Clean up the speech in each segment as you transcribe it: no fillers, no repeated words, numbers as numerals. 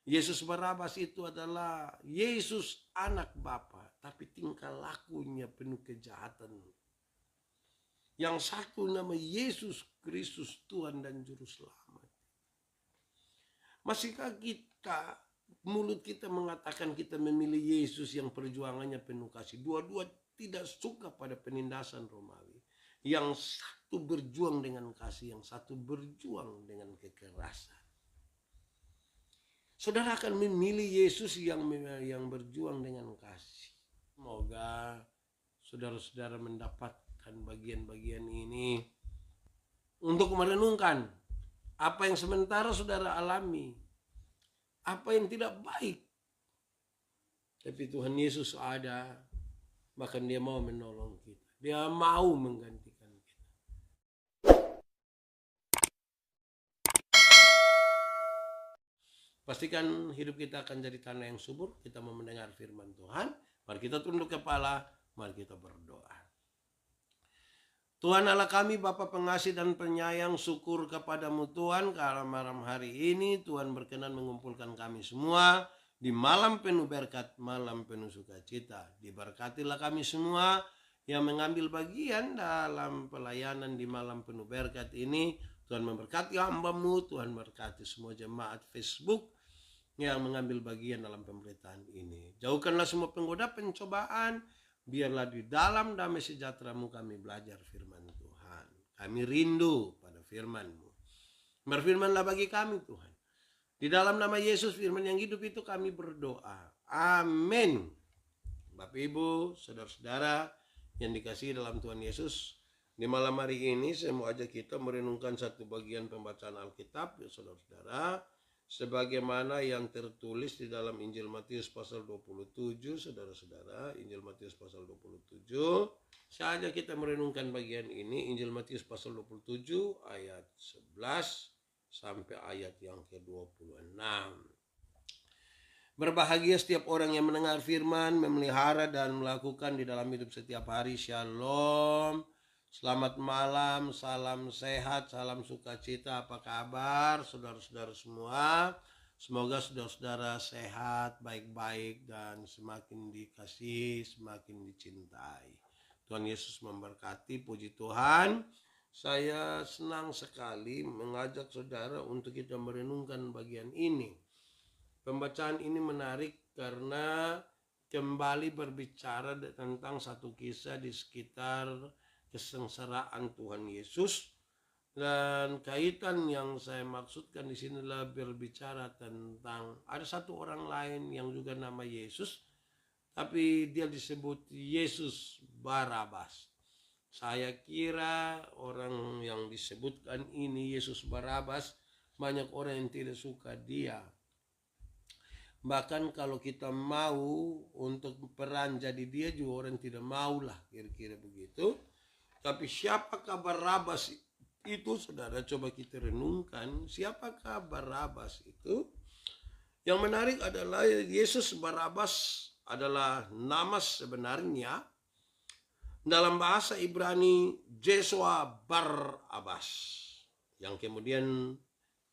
Yesus Barabas itu adalah Yesus anak Bapa, tapi tingkah lakunya penuh kejahatan. Yang satu nama Yesus Kristus, Tuhan dan Juru Selamat. Masihkah mulut kita mengatakan kita memilih Yesus yang perjuangannya penuh kasih? Dua-dua tidak suka pada penindasan Romawi. Yang satu berjuang dengan kasih, yang satu berjuang dengan kekerasan. Saudara akan memilih Yesus yang berjuang dengan kasih. Semoga saudara-saudara mendapatkan bagian-bagian ini untuk merenungkan apa yang sementara saudara alami, apa yang tidak baik. Tapi Tuhan Yesus ada, bahkan Dia mau menolong kita. Dia mau menggantikan kita. Pastikan hidup kita akan jadi tanah yang subur. Kita mau mendengar firman Tuhan. Mari kita tunduk kepala, mari kita berdoa. Tuhan Allah kami, Bapa pengasih dan penyayang, syukur kepadamu Tuhan karena malam hari ini Tuhan berkenan mengumpulkan kami semua di malam penuh berkat, malam penuh sukacita. Diberkatilah kami semua yang mengambil bagian dalam pelayanan di malam penuh berkat ini. Tuhan memberkati hamba-Mu, Tuhan berkati semua jemaat Facebook yang mengambil bagian dalam pemberitaan ini. Jauhkanlah semua penggoda pencobaan, biarlah di dalam damai sejahtera-Mu kami belajar firman Tuhan. Kami rindu pada firman-Mu. Berfirmanlah bagi kami Tuhan. Di dalam nama Yesus firman yang hidup itu kami berdoa. Amin. Bapak Ibu, saudara-saudara yang dikasihi dalam Tuhan Yesus, di malam hari ini saya mau ajak kita merenungkan satu bagian pembacaan Alkitab, ya saudara-saudara, sebagaimana yang tertulis di dalam Injil Matius pasal 27, saudara-saudara, Injil Matius pasal 27. Saya ajak kita merenungkan bagian ini, Injil Matius pasal 27 ayat 11 sampai ayat yang ke-26. Berbahagia setiap orang yang mendengar firman, memelihara dan melakukan di dalam hidup setiap hari. Shalom. Selamat malam, salam sehat, salam sukacita. Apa kabar saudara-saudara semua? Semoga saudara-saudara sehat, baik-baik, dan semakin dikasihi, semakin dicintai. Tuhan Yesus memberkati, puji Tuhan. Saya senang sekali mengajak saudara untuk kita merenungkan bagian ini. Pembacaan ini menarik karena kembali berbicara tentang satu kisah di sekitar kesengsaraan Tuhan Yesus, dan kaitan yang saya maksudkan di sini adalah berbicara tentang ada satu orang lain yang juga nama Yesus, tapi dia disebut Yesus Barabas. Saya kira orang yang disebutkan ini Yesus Barabas, banyak orang yang tidak suka dia. Bahkan kalau kita mau untuk peran jadi dia juga orang tidak mau lah, kira-kira begitu. Tapi siapakah Barabas itu, saudara? Coba kita renungkan. Siapakah Barabas itu? Yang menarik adalah Yesus Barabas adalah nama sebenarnya dalam bahasa Ibrani Jesua Barabas, yang kemudian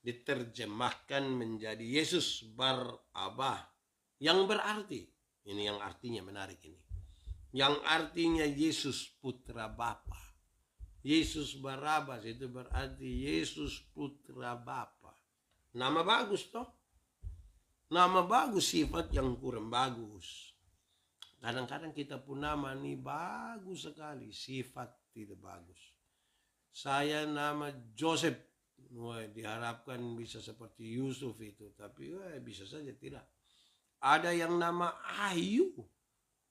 diterjemahkan menjadi Yesus Barabah, yang berarti, ini yang artinya menarik ini, yang artinya Yesus putra Bapa. Yesus Barabas itu berarti Yesus putra Bapa. Nama bagus toh? Nama bagus, sifat yang kurang bagus. Kadang-kadang kita pun nama ini bagus sekali, sifat tidak bagus. Saya nama Joseph, diharapkan bisa seperti Yusuf itu, tapi bisa saja tidak. Ada yang nama Ayu,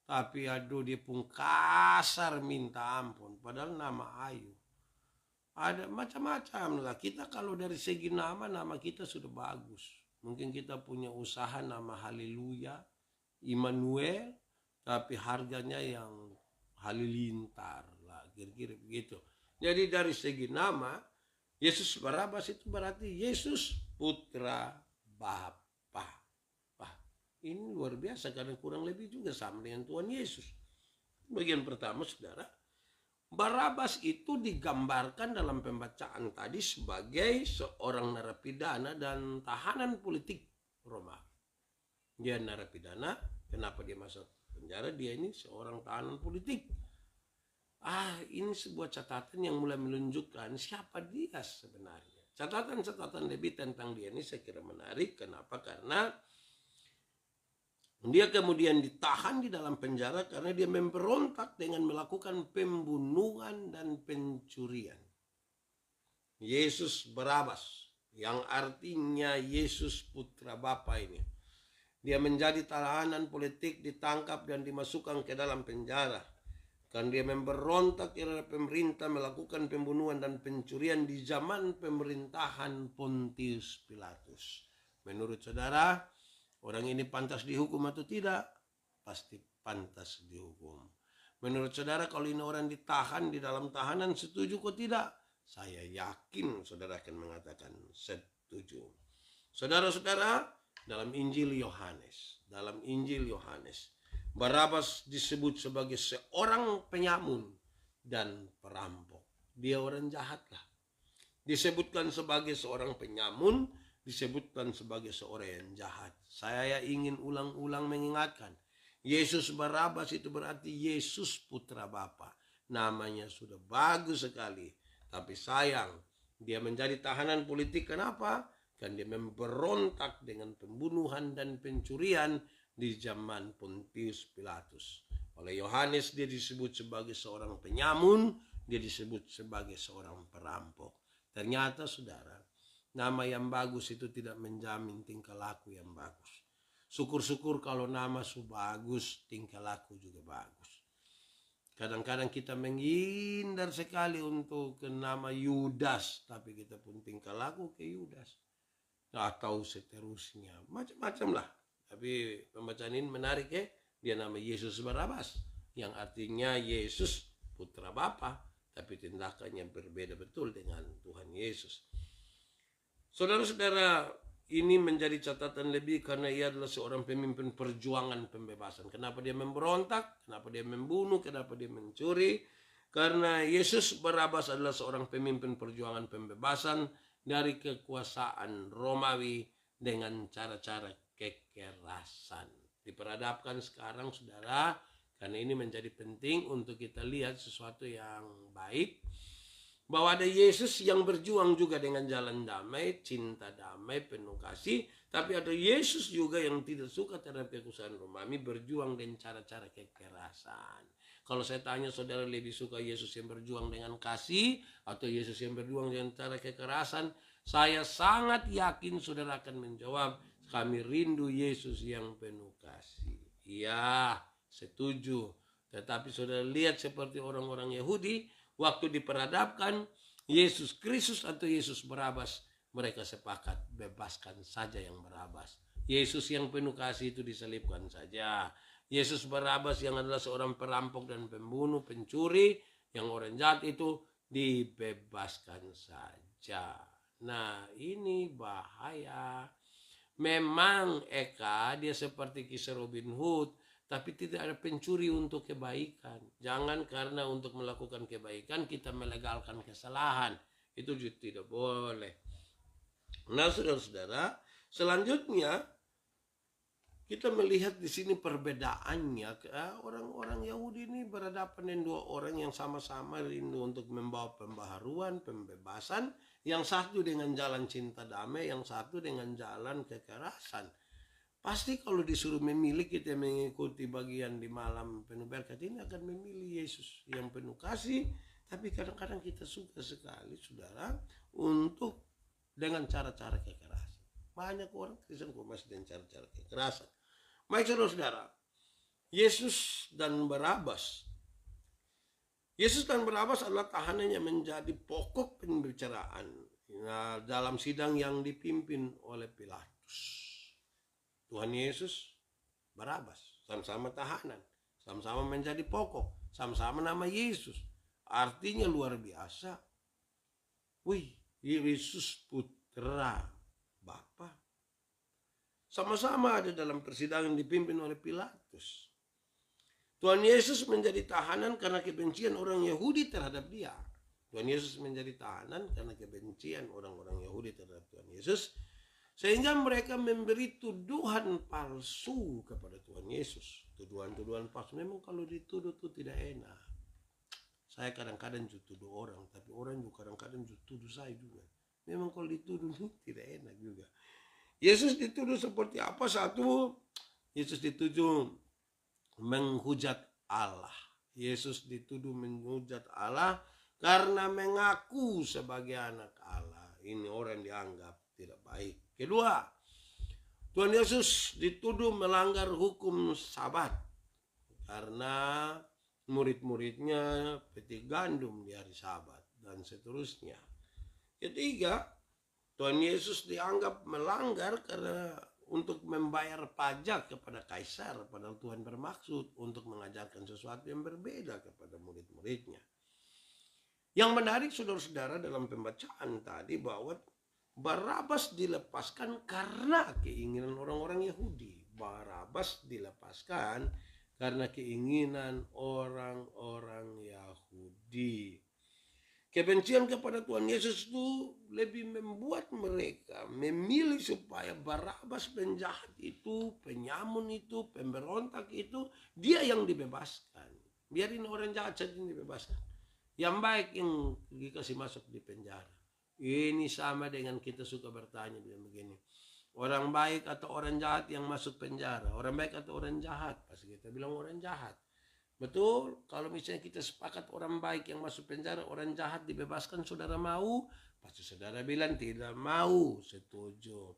tapi aduh dia pun kasar minta ampun, padahal nama Ayu. Ada macam-macam lah. Kita kalau dari segi nama kita sudah bagus. Mungkin kita punya usaha nama Haleluya, Immanuel, tapi harganya yang halilintar lah, kira-kira begitu. Jadi dari segi nama, Yesus Barabas itu berarti Yesus putra Bapa. Ini luar biasa karena kurang lebih juga sama dengan Tuhan Yesus. Bagian pertama, saudara, Barabas itu digambarkan dalam pembacaan tadi sebagai seorang narapidana dan tahanan politik Roma. Dia narapidana. Kenapa dia masuk penjara? Dia ini seorang tahanan politik. Ini sebuah catatan yang mulai menunjukkan siapa dia sebenarnya. Catatan-catatan lebih tentang dia ini saya kira menarik. Kenapa? Karena dia kemudian ditahan di dalam penjara karena dia memberontak dengan melakukan pembunuhan dan pencurian. Yesus Barabas, yang artinya Yesus Putra Bapa ini. Dia menjadi tahanan politik, ditangkap dan dimasukkan ke dalam penjara. Karena dia memberontak terhadap pemerintah, melakukan pembunuhan dan pencurian di zaman pemerintahan Pontius Pilatus. Menurut saudara, orang ini pantas dihukum atau tidak? Pasti pantas dihukum. Menurut saudara, kalau ini orang ditahan di dalam tahanan, setuju kok tidak? Saya yakin saudara akan mengatakan setuju. Saudara-saudara, dalam Injil Yohanes, Barabas disebut sebagai seorang penyamun dan perampok. Dia orang jahat lah. Disebutkan sebagai seorang penyamun, disebutkan sebagai seorang yang jahat. Saya ingin ulang-ulang mengingatkan, Yesus Barabas itu berarti Yesus Putra Bapa. Namanya sudah bagus sekali. Tapi sayang, dia menjadi tahanan politik. Kenapa? Kan dia memberontak dengan pembunuhan dan pencurian di zaman Pontius Pilatus. Oleh Yohanes dia disebut sebagai seorang penyamun, dia disebut sebagai seorang perampok. Ternyata saudara, nama yang bagus itu tidak menjamin tingkah laku yang bagus. Syukur-syukur kalau nama bagus, tingkah laku juga bagus. Kadang-kadang kita menghindar sekali untuk ke nama Yudas, tapi kita pun tingkah laku ke Yudas. Atau seterusnya, macam-macam lah. Tapi pembacaan ini menarik ya. Dia nama Yesus Barabas, yang artinya Yesus Putra Bapa, tapi tindakannya berbeda betul dengan Tuhan Yesus. Saudara-saudara, ini menjadi catatan lebih karena ia adalah seorang pemimpin perjuangan pembebasan. Kenapa dia memberontak? Kenapa dia membunuh? Kenapa dia mencuri? Karena Yesus Barabas adalah seorang pemimpin perjuangan pembebasan dari kekuasaan Romawi dengan cara-cara kekerasan. Diperhadapkan sekarang saudara, karena ini menjadi penting untuk kita lihat sesuatu yang baik, bahwa ada Yesus yang berjuang juga dengan jalan damai, cinta damai, penuh kasih. Tapi ada Yesus juga yang tidak suka terhadap kekuasaan Romawi, berjuang dengan cara-cara kekerasan. Kalau saya tanya saudara lebih suka Yesus yang berjuang dengan kasih atau Yesus yang berjuang dengan cara kekerasan, saya sangat yakin saudara akan menjawab, kami rindu Yesus yang penuh kasih. Iya, setuju. Tetapi saudara lihat seperti orang-orang Yahudi, waktu diperhadapkan Yesus Kristus atau Yesus Barabas, mereka sepakat bebaskan saja yang Barabas. Yesus yang penuh kasih itu disalibkan saja. Yesus Barabas yang adalah seorang perampok dan pembunuh, pencuri, yang orang jahat itu dibebaskan saja. Nah, ini bahaya. Memang Eka dia seperti kisah Robin Hood, tapi tidak ada pencuri untuk kebaikan. Jangan karena untuk melakukan kebaikan kita melegalkan kesalahan. Itu juga tidak boleh. Nah, saudara-saudara, selanjutnya kita melihat di sini perbedaannya. Orang-orang Yahudi ini berhadapan dengan dua orang yang sama-sama rindu untuk membawa pembaharuan, pembebasan. Yang satu dengan jalan cinta damai, yang satu dengan jalan kekerasan. Pasti kalau disuruh memilih, kita mengikuti bagian di malam penuh berkat ini akan memilih Yesus yang penuh kasih. Tapi kadang-kadang kita suka sekali, saudara, untuk dengan cara-cara kekerasan. Banyak orang Kristen kok masih dengan cara-cara kekerasan. Baik saudara-saudara, Yesus dan Barabas. Yesus dan Barabas adalah tahanan yang menjadi pokok pembicaraan dalam sidang yang dipimpin oleh Pilatus. Tuhan Yesus, Barabas, sama-sama tahanan, sama-sama menjadi pokok, sama-sama nama Yesus. Artinya luar biasa. Wih, Yesus Putra Bapa. Sama-sama ada dalam persidangan dipimpin oleh Pilatus. Tuhan Yesus menjadi tahanan karena kebencian orang Yahudi terhadap dia. Tuhan Yesus menjadi tahanan karena kebencian orang-orang Yahudi terhadap Tuhan Yesus. Sehingga mereka memberi tuduhan palsu kepada Tuhan Yesus. Tuduhan-tuduhan palsu memang kalau dituduh itu tidak enak. Saya kadang-kadang tuduh orang, tapi orang juga kadang-kadang tuduh saya juga. Memang kalau dituduh tidak enak juga. Yesus dituduh seperti apa? Satu, Yesus dituduh menghujat Allah. Yesus dituduh menghujat Allah karena mengaku sebagai anak Allah. Ini orang dianggap tidak baik. Kedua, Tuhan Yesus dituduh melanggar hukum Sabat karena murid-muridnya petik gandum di hari Sabat dan seterusnya. Ketiga, Tuhan Yesus dianggap melanggar karena untuk membayar pajak kepada kaisar, padahal Tuhan bermaksud untuk mengajarkan sesuatu yang berbeda kepada murid-muridnya. Yang menarik saudara-saudara dalam pembacaan tadi bahwa Barabas dilepaskan karena keinginan orang-orang Yahudi. Barabas dilepaskan karena keinginan orang-orang Yahudi. Kebencian kepada Tuhan Yesus itu lebih membuat mereka memilih supaya Barabas penjahat itu, penyamun itu, pemberontak itu, dia yang dibebaskan. Biarin orang jahat saja yang dibebaskan. Yang baik yang dikasih masuk di penjara. Ini sama dengan kita suka bertanya begini. Orang baik atau orang jahat yang masuk penjara? Orang baik atau orang jahat? Pasti kita bilang orang jahat. Betul, kalau misalnya kita sepakat orang baik yang masuk penjara, orang jahat dibebaskan, saudara mau? Pasti saudara bilang tidak mau, setuju.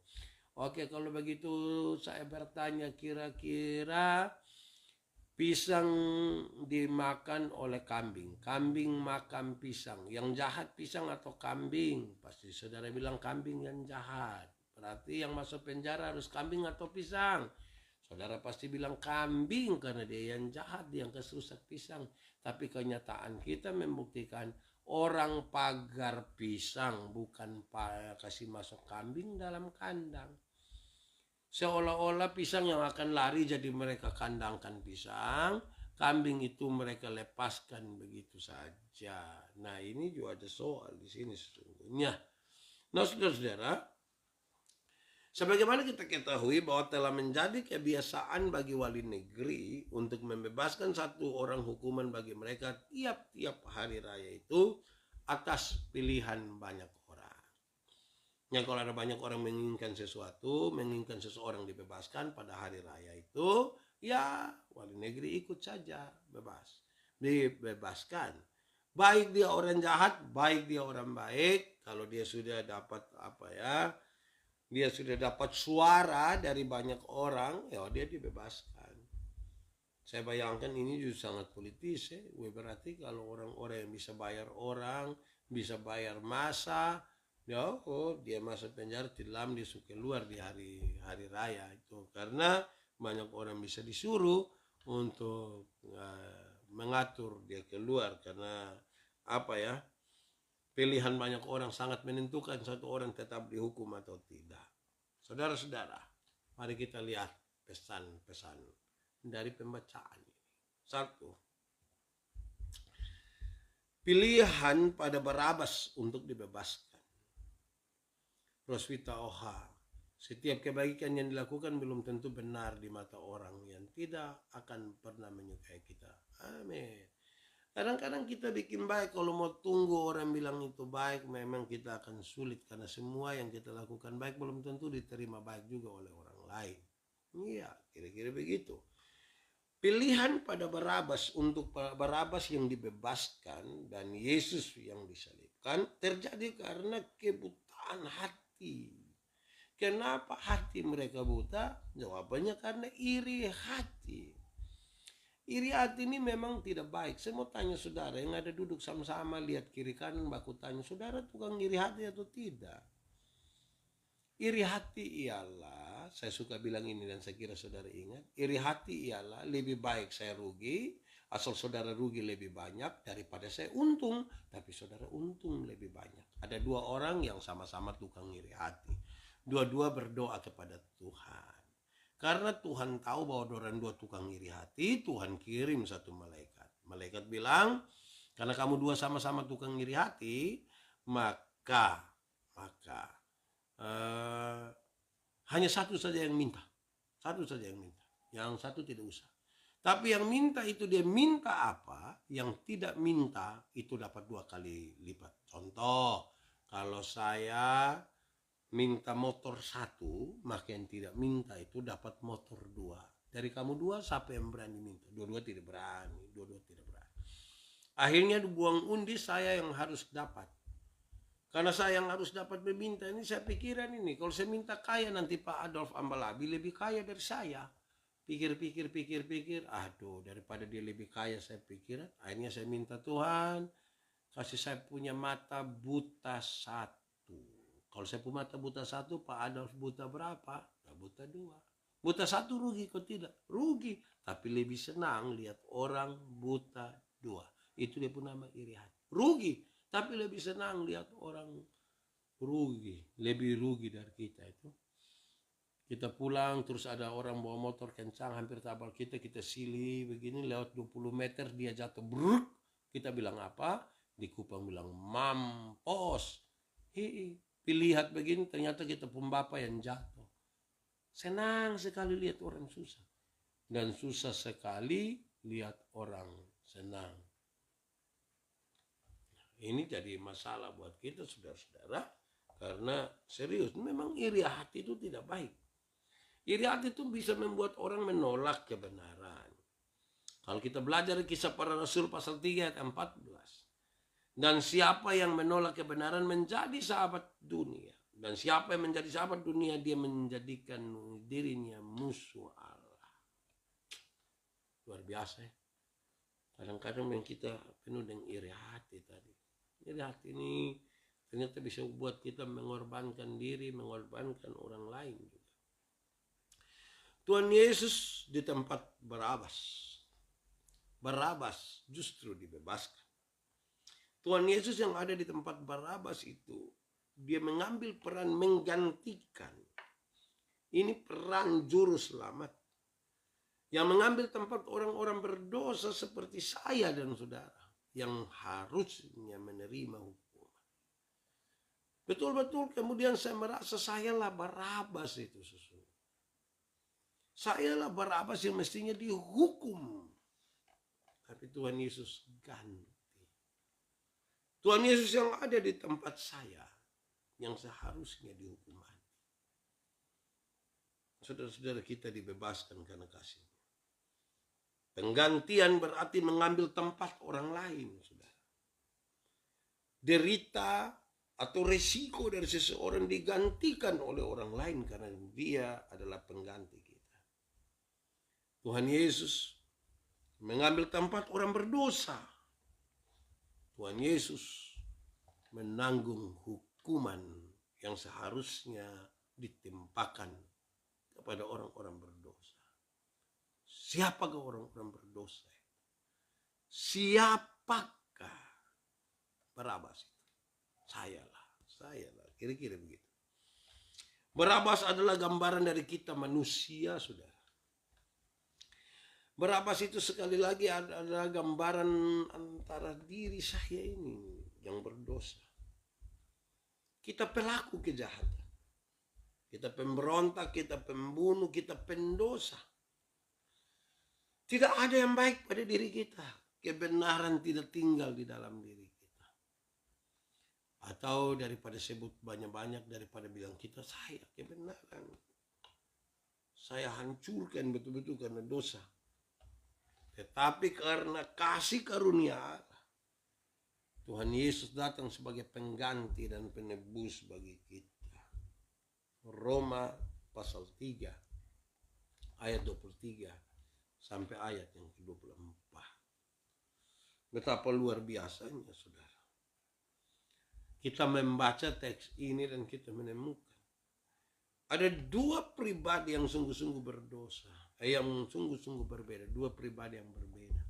Oke, kalau begitu saya bertanya, kira-kira pisang dimakan oleh kambing. Kambing makan pisang. Yang jahat pisang atau kambing? Pasti saudara bilang kambing yang jahat. Berarti yang masuk penjara harus kambing atau pisang? Saudara pasti bilang kambing karena dia yang jahat, dia yang kesusak pisang. Tapi kenyataan kita membuktikan orang pagar pisang, bukan kasih masuk kambing dalam kandang. Seolah-olah pisang yang akan lari jadi mereka kandangkan pisang, kambing itu mereka lepaskan begitu saja. Nah, ini juga ada soal di sini sesungguhnya. Nah, saudara-saudara, sebagaimana kita ketahui bahwa telah menjadi kebiasaan bagi wali negeri untuk membebaskan satu orang hukuman bagi mereka tiap-tiap hari raya itu atas pilihan banyak orang. Yang kalau ada banyak orang menginginkan sesuatu, menginginkan seseorang dibebaskan pada hari raya itu, ya wali negeri ikut saja bebas, dibebaskan. Baik dia orang jahat, baik dia orang baik, kalau dia sudah dapat dia sudah dapat suara dari banyak orang, ya dia dibebaskan. Saya bayangkan ini juga sangat politis ya. Berarti kalau orang-orang yang bisa bayar orang, bisa bayar massa, ya, dia masuk penjara, tilam, dia suka keluar di hari raya itu karena banyak orang bisa disuruh untuk mengatur dia keluar karena pilihan banyak orang sangat menentukan satu orang tetap dihukum atau tidak. Saudara-saudara, mari kita lihat pesan-pesan dari pembacaan ini. Satu, pilihan pada Barabas untuk dibebaskan. Roswita Oha, setiap kebaikan yang dilakukan belum tentu benar di mata orang yang tidak akan pernah menyukai kita. Amin. Kadang-kadang kita bikin baik, kalau mau tunggu orang bilang itu baik, memang kita akan sulit karena semua yang kita lakukan baik belum tentu diterima baik juga oleh orang lain. Iya, kira-kira begitu. Pilihan pada Barabas untuk Barabas yang dibebaskan dan Yesus yang disalibkan terjadi karena kebutaan hati. Kenapa hati mereka buta? Jawabannya karena iri hati. Iri hati ini memang tidak baik. Saya mau tanya saudara yang ada duduk sama-sama, lihat kiri kanan, baku tanya, saudara tukang iri hati atau tidak? Iri hati ialah, saya suka bilang ini dan saya kira saudara ingat, iri hati ialah lebih baik saya rugi, asal saudara rugi lebih banyak daripada saya untung, tapi saudara untung lebih banyak. Ada dua orang yang sama-sama tukang iri hati. Dua-dua berdoa kepada Tuhan. Karena Tuhan tahu bahwa orang dua tukang iri hati, Tuhan kirim satu malaikat. Malaikat bilang, karena kamu dua sama-sama tukang iri hati, maka Hanya satu saja yang minta. Satu saja yang minta. Yang satu tidak usah. Tapi yang minta itu dia minta apa, yang tidak minta itu dapat 2 kali lipat. Contoh, kalau saya minta motor 1, maka yang tidak minta itu dapat motor 2. Dari kamu 2, siapa yang berani minta? Dua-dua tidak berani, Akhirnya buang undi, saya yang harus dapat. Karena saya yang harus dapat meminta ini, saya pikiran ini. Kalau saya minta kaya, nanti Pak Adolf Ambalabi lebih kaya dari saya. Pikir, aduh, daripada dia lebih kaya, saya pikiran. Akhirnya saya minta, Tuhan, kasih saya punya mata buta 1. Kalau saya punya mata buta 1, Pak Adolf buta berapa? Nah, buta 2. Buta 1 rugi, kok tidak? Rugi. Tapi lebih senang lihat orang buta 2. Itu dia pun nama iri hati. Rugi. Tapi lebih senang lihat orang rugi. Lebih rugi dari kita itu. Kita pulang, terus ada orang bawa motor kencang, hampir tabrak kita silih begini, lewat 20 meter, dia jatuh, bruk. Kita bilang apa? Di Kupang bilang, mampos. Lihat begini, ternyata kita pun bapak yang jatuh. Senang sekali lihat orang susah. Dan susah sekali lihat orang senang. Ini jadi masalah buat kita, saudara-saudara. Karena serius, memang iri hati itu tidak baik. Iri hati itu bisa membuat orang menolak kebenaran. Kalau kita belajar kisah para rasul pasal 3 ayat 14. Dan siapa yang menolak kebenaran menjadi sahabat dunia. Dan siapa yang menjadi sahabat dunia, dia menjadikan dirinya musuh Allah. Luar biasa ya. Kadang-kadang yang kita penuh dengan iri hati tadi. Iri hati ini ternyata bisa buat kita mengorbankan diri, mengorbankan orang lain juga. Tuhan Yesus di tempat Barabas justru dibebaskan. Tuhan Yesus yang ada di tempat Barabas itu, dia mengambil peran menggantikan. Ini peran juru selamat. Yang mengambil tempat orang-orang berdosa seperti saya dan saudara. Yang harusnya menerima hukuman. Betul-betul kemudian saya merasa sayalah Barabas itu sesungguhnya. Sayalah Barabas yang mestinya dihukum. Tapi Tuhan Yesus ganti. Tuhan Yesus yang ada di tempat saya, yang seharusnya dihukum mati. Saudara-saudara, kita dibebaskan karena kasih-Nya. Penggantian berarti mengambil tempat orang lain, saudara. Derita atau resiko dari seseorang digantikan oleh orang lain karena dia adalah pengganti kita. Tuhan Yesus mengambil tempat orang berdosa. Tuhan Yesus menanggung hukuman yang seharusnya ditimpakan kepada orang-orang berdosa. Siapakah orang-orang berdosa? Siapakah Barabas itu? Sayalah. Kira-kira begitu. Barabas adalah gambaran dari kita manusia, saudara. Barabas itu sekali lagi adalah gambaran antara diri saya ini yang berdosa. Kita pelaku kejahatan. Kita pemberontak, kita pembunuh, kita pendosa. Tidak ada yang baik pada diri kita. Kebenaran tidak tinggal di dalam diri kita. Atau daripada sebut banyak-banyak, daripada bilang kita saya kebenaran. Saya hancurkan betul-betul karena dosa. Tetapi karena kasih karunia Allah, Tuhan Yesus datang sebagai pengganti dan penebus bagi kita. Roma pasal 3 ayat 23 sampai ayat yang ke-24. Betapa luar biasanya, saudara. Kita membaca teks ini dan kita menemukan ada 2 pribadi yang sungguh-sungguh berdosa. Yang sungguh-sungguh berbeda. 2 pribadi yang berbeda.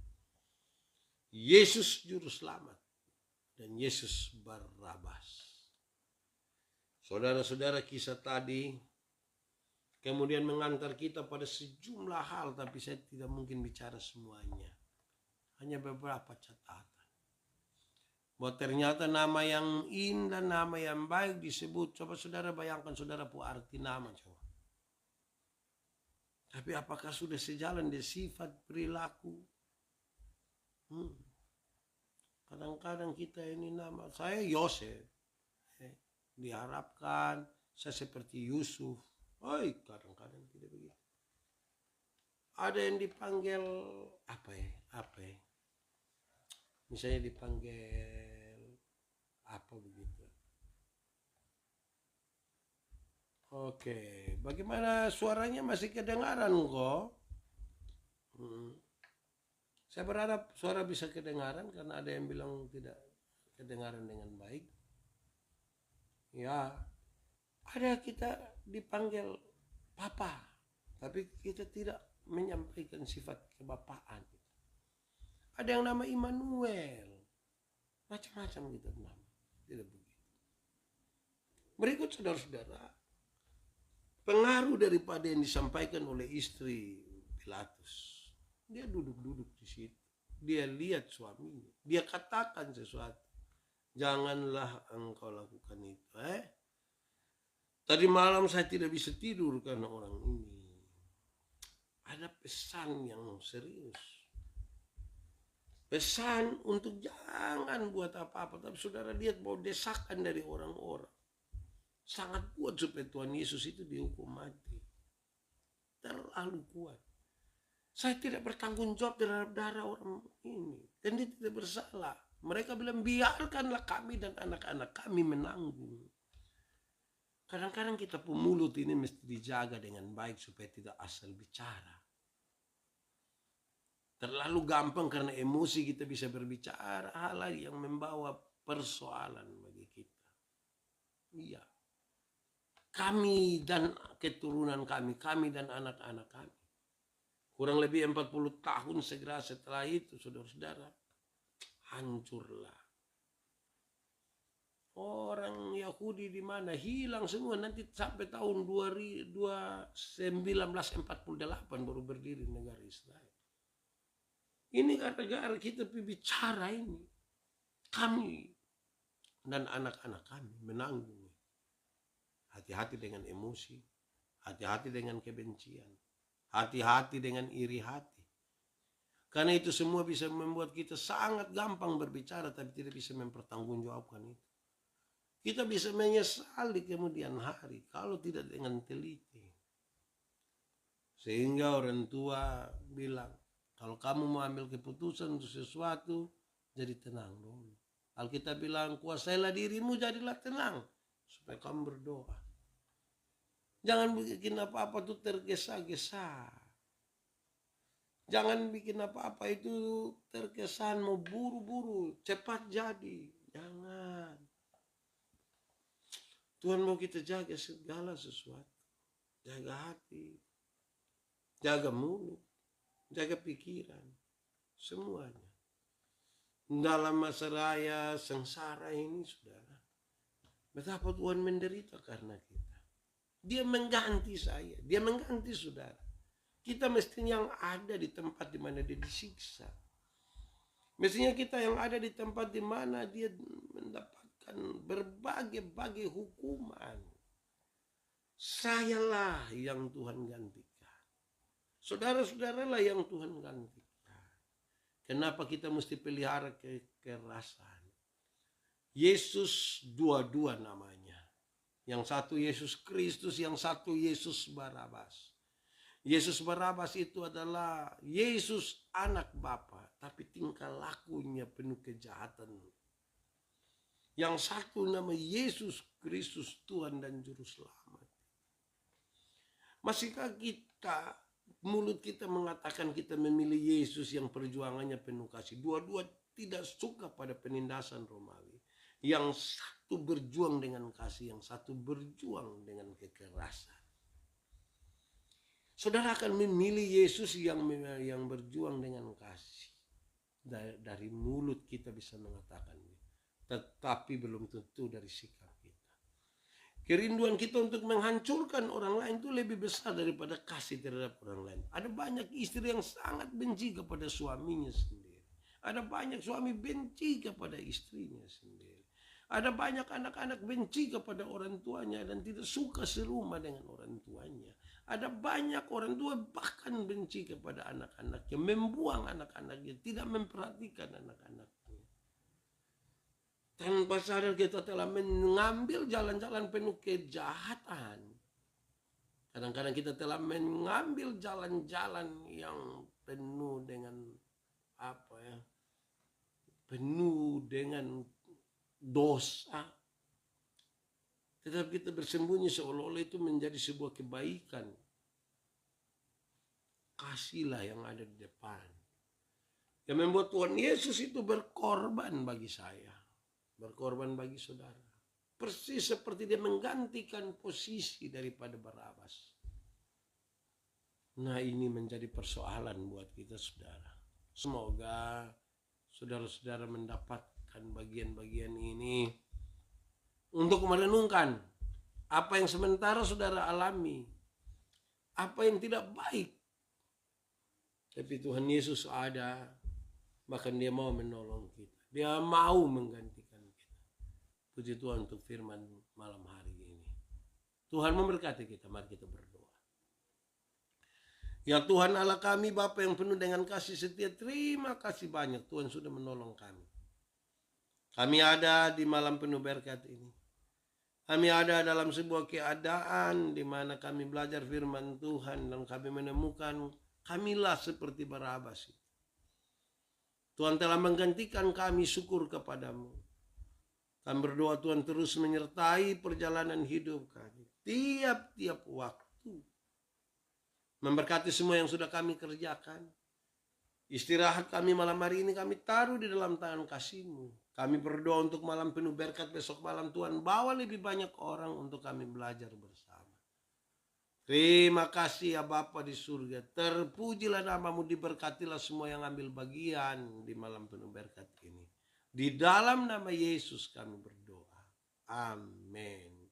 Yesus Juru Selamat dan Yesus Barabas. Saudara-saudara, kisah tadi kemudian mengantar kita pada sejumlah hal, tapi saya tidak mungkin bicara semuanya. Hanya beberapa catatan. Bahwa ternyata nama yang indah, nama yang baik disebut. Coba saudara bayangkan, saudara, arti nama coba. Tapi apakah sudah sejalan dengan sifat perilaku? Kadang-kadang kita ini nama saya Yosef, diharapkan saya seperti Yusuf. Kadang-kadang tidak begitu. Ada yang dipanggil apa ya? Misalnya dipanggil apa begitu. Oke, bagaimana suaranya masih kedengaran kok? Saya berharap suara bisa kedengaran karena ada yang bilang tidak kedengaran dengan baik. Ya, ada kita dipanggil papa, tapi kita tidak menyampaikan sifat kebapaan. Ada yang nama Immanuel, macam-macam gitu nama, tidak begitu. Berikut saudara-saudara, pengaruh daripada yang disampaikan oleh istri Pilatus. Dia duduk-duduk di situ. Dia lihat suaminya. Dia katakan sesuatu. Janganlah engkau lakukan itu. Tadi malam saya tidak bisa tidur karena orang ini. Ada pesan yang serius. Pesan untuk jangan buat apa-apa. Tapi saudara lihat bahwa desakan dari orang-orang sangat kuat supaya Tuhan Yesus itu dihukum mati. Terlalu kuat. Saya tidak bertanggung jawab terhadap darah orang ini. Dan dia tidak bersalah. Mereka bilang biarkanlah kami dan anak-anak kami menanggung. Kadang-kadang kita pemulut ini mesti dijaga dengan baik supaya tidak asal bicara. Terlalu gampang karena emosi kita bisa berbicara hal yang membawa persoalan bagi kita. Iya. Kami dan keturunan kami dan anak-anak kami. Kurang lebih 40 tahun segera setelah itu, saudara-saudara, hancurlah. Orang Yahudi di mana hilang semua, nanti sampai tahun 1948 baru berdiri negara Israel. Ini gara-gara kita bicara ini. Kami dan anak-anak kami menanggung. Hati-hati dengan emosi, hati-hati dengan kebencian. Hati-hati dengan iri hati. Karena itu semua bisa membuat kita sangat gampang berbicara tapi tidak bisa mempertanggungjawabkan itu. Kita bisa menyesal di kemudian hari kalau tidak dengan teliti. Sehingga orang tua bilang, kalau kamu mau ambil keputusan untuk sesuatu, jadi tenang dulu. Alkitab bilang, kuasailah dirimu, jadilah tenang. Supaya kamu berdoa. Jangan bikin apa-apa tuh tergesa-gesa. Jangan bikin apa-apa itu terkesan mau buru-buru, cepat jadi. Jangan. Tuhan mau kita jaga segala sesuatu. Jaga hati. Jaga mulut. Jaga pikiran. Semuanya. Dalam masa raya sengsara ini, saudara. Betapa Tuhan menderita karena kita. Dia mengganti saya. Dia mengganti saudara. Kita mestinya yang ada di tempat di mana dia disiksa. Mestinya kita yang ada di tempat di mana dia mendapatkan berbagai-bagai hukuman. Sayalah yang Tuhan gantikan. Saudara-saudaralah yang Tuhan gantikan. Kenapa kita mesti pelihara kekerasan? Yesus dua-dua namanya. Yang satu Yesus Kristus, yang satu Yesus Barabas. Yesus Barabas itu adalah Yesus anak Bapa, tapi tingkah lakunya penuh kejahatan. Yang satu nama Yesus Kristus, Tuhan dan Juru Selamat. Masihkah kita, mulut kita mengatakan kita memilih Yesus yang perjuangannya penuh kasih? Dua-dua tidak suka pada penindasan Romawi. Yang satu berjuang dengan kasih, yang satu berjuang dengan kekerasan. Saudara akan memilih Yesus yang berjuang dengan kasih. Dari mulut kita bisa mengatakannya. Tetapi belum tentu dari sikap kita. Kerinduan kita untuk menghancurkan orang lain itu lebih besar daripada kasih terhadap orang lain. Ada banyak istri yang sangat benci kepada suaminya sendiri. Ada banyak suami benci kepada istrinya sendiri. Ada banyak anak-anak benci kepada orang tuanya dan tidak suka serumah dengan orang tuanya. Ada banyak orang tua bahkan benci kepada anak-anaknya, membuang anak-anaknya, tidak memperhatikan anak-anaknya. Tanpa sadar kita telah mengambil jalan-jalan penuh kejahatan. Kadang-kadang kita telah mengambil jalan-jalan yang penuh dengan penuh dengan dosa. Tetapi kita bersembunyi seolah-olah itu menjadi sebuah kebaikan. Kasihlah yang ada di depan. Yang membuat Tuhan Yesus itu berkorban bagi saya. Berkorban bagi saudara. Persis seperti dia menggantikan posisi daripada Barabas. Nah, ini menjadi persoalan buat kita, saudara. Semoga saudara-saudara mendapatkan bagian-bagian ini untuk merenungkan apa yang sementara saudara alami, apa yang tidak baik. Tapi Tuhan Yesus ada, bahkan dia mau menolong kita. Dia mau menggantikan kita. Puji Tuhan untuk firman malam hari ini. Tuhan memberkati kita, mari kita berdoa. Ya Tuhan Allah kami, Bapa yang penuh dengan kasih setia, terima kasih banyak Tuhan sudah menolong kami. Kami ada di malam penuh berkat ini. Kami ada dalam sebuah keadaan di mana kami belajar firman Tuhan dan kami menemukan kamilah seperti Barabas. Tuhan telah menggantikan kami, syukur kepadamu. Kami berdoa Tuhan terus menyertai perjalanan hidup kami. Tiap-tiap waktu. Memberkati semua yang sudah kami kerjakan. Istirahat kami malam hari ini kami taruh di dalam tangan kasih-Mu. Kami berdoa untuk malam penuh berkat besok malam. Tuhan bawa lebih banyak orang untuk kami belajar bersama. Terima kasih ya Bapa di surga. Terpujilah nama-Mu, diberkatilah semua yang ambil bagian di malam penuh berkat ini. Di dalam nama Yesus kami berdoa. Amin.